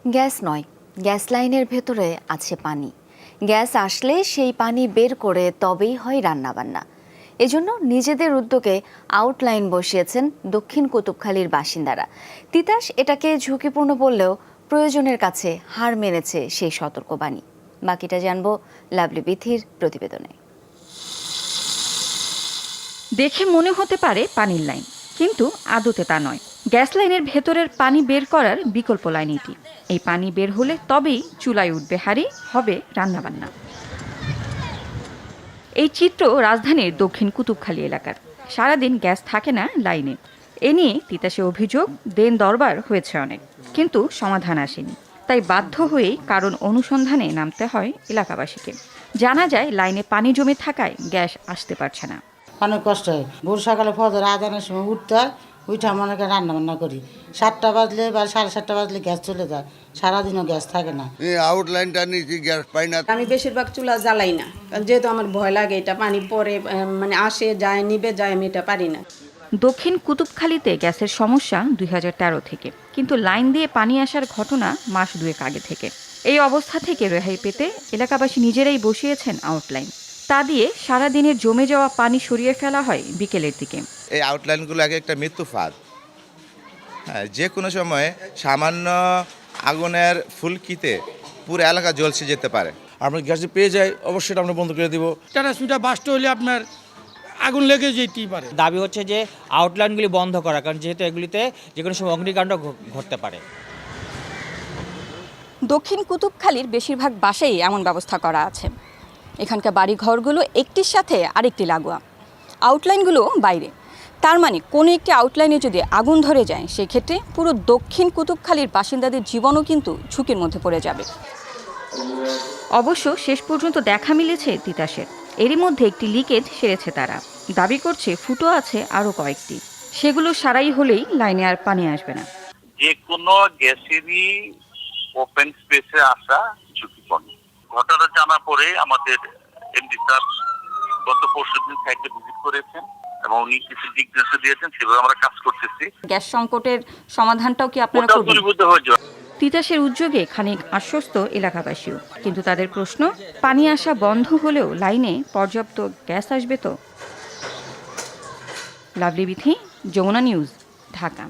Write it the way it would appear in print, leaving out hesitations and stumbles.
Gas নয়, gas লাইনের ভেতরে আছে পানি। গ্যাস আসলে সেই পানি বের করে তবেই হয় রান্নাবান্না। এজন্য নিজেদের উদ্যোগে আউটলাইন বসিয়েছেন দক্ষিণ কুতুবখালীর বাসিন্দারা। তিতাস এটাকে ঝুঁকিপূর্ণ বললেও প্রয়োজনের কাছে হার মেনেছে সেই সতর্কবাণী। বাকিটা জানবো লাভলি বিথির প্রতিবেদনে। দেখে মনে হতে পারে পানির লাইন, কিন্তু আদতে তা নয়। গ্যাস লাইনের ভেতরের পানি বের করার বিকল্প লাইন এটি। এই পানি বের হলে তবেই চুলায় উঠবে হাঁড়ি, হবে রান্নাবান্না। এই চিত্র রাজধানীর দক্ষিণ কুতুবখালী এলাকার। সারাদিন গ্যাস থাকে না লাইনে। এ নিয়ে তিতাসে অভিযোগ, দেন দরবার হয়েছে অনেক, কিন্তু সমাধান আসেনি। তাই বাধ্য হয়েই কারণ অনুসন্ধানে নামতে হয় এলাকাবাসীকে। জানা যায় লাইনে পানি জমে থাকায় গ্যাস আসতে পারছে না। অনেক কষ্ট হয়। ভোর সকালে ফজর আজানের সময় উঠতে হয়, উঠে মনে করে রান্না বান্না করি। 7টা বাজলে বা 7:30 বাজলে গ্যাস চলে যায়, সারাদিনও গ্যাস থাকে না। আউটলাইনটা নিচে গ্যাস পাই না। আমি বেশিরভাগ চুলা জ্বালাই না, কারণ যেহেতু আমার ভয় লাগে, এটা পানি পরে মানে আসে যায় নিবে যায়, আমি এটা পারি না। দক্ষিণ কুতুবখালীতে গ্যাসের সমস্যা 2013 থেকে, কিন্তু লাইন দিয়ে পানি আসার ঘটনা মাস 2 আগে থেকে। এই অবস্থা থেকে রেহাই পেতে এলাকাবাসী নিজেরাই বসিয়েছেন আউটলাইন। তা দিয়ে সারাদিনের জমে যাওয়া পানি সরিয়ে ফেলা হয় বিকেলের দিকে। এই আউটলাইনগুলো আগে একটা মৃত্যু ফাঁদ। হ্যাঁ, যে কোনো সময় সামান্য আগুনের ফুলকিতে পুরো এলাকা জ্বলসে যেতে পারে। আমরা গ্যাস পেয়ে যাই, অবশ্যই আমরা বন্ধ করে দিব। ট্রান্সমিটার বাস্ট হলে আপনার আগুন লেগে যেতেই পারে। দাবি হচ্ছে যে আউটলাইনগুলি বন্ধ করা, কারণ যেহেতু এগুলিতে যে কোনো সময় অগ্নিকাণ্ড ঘটতে পারে। দক্ষিণ কুতুবখালীর বেশিরভাগ বাসায় এমন ব্যবস্থা করা আছে। এখানকার বাড়িঘরগুলো একটির সাথে আরেকটি লাগোয়া, আউটলাইনগুলো বাইরে। তার মানে কোনো একটি আউটলাইনে যদি আগুন ধরে যায়, সেক্ষেত্রে পুরো দক্ষিণ কুতুবখালীর বাসিন্দাদের জীবনও কিন্তু ঝুঁকির মধ্যে পড়ে যাবে। অবশ্য শেষ পর্যন্ত দেখা মিলেছে তিতাসের। এরই মধ্যে একটি লিকেজ সেরেছে তারা। দাবি করছে ফুটো আছে আরও কয়েকটি। সেগুলো সারাই হলেই লাইনে আর পানি আসবে না। যে কোনো গ্যাসেরই ওপেন স্পেসে আসা ঝুঁকিপূর্ণ। ঘটনা জানার পরে আমাদের এমডি স্যার গত পরশুদিন সাইটে ভিজিট করেছেন এবং উনি কিছু নির্দেশ দিয়েছেন, সেভাবে আমরা কাজ করতেছি। গ্যাস সংকটের সমাধানটাও কি আপনারা করবেন? তিতাসের উদ্যোগে খানিক আশ্বস্ত এলাকাবাসীও, কিন্তু তাদের প্রশ্ন, পানি আসা বন্ধ হলেও লাইনে পর্যাপ্ত গ্যাস আসবে তো? লাভলি বিথি, যমুনা নিউজ, ঢাকা।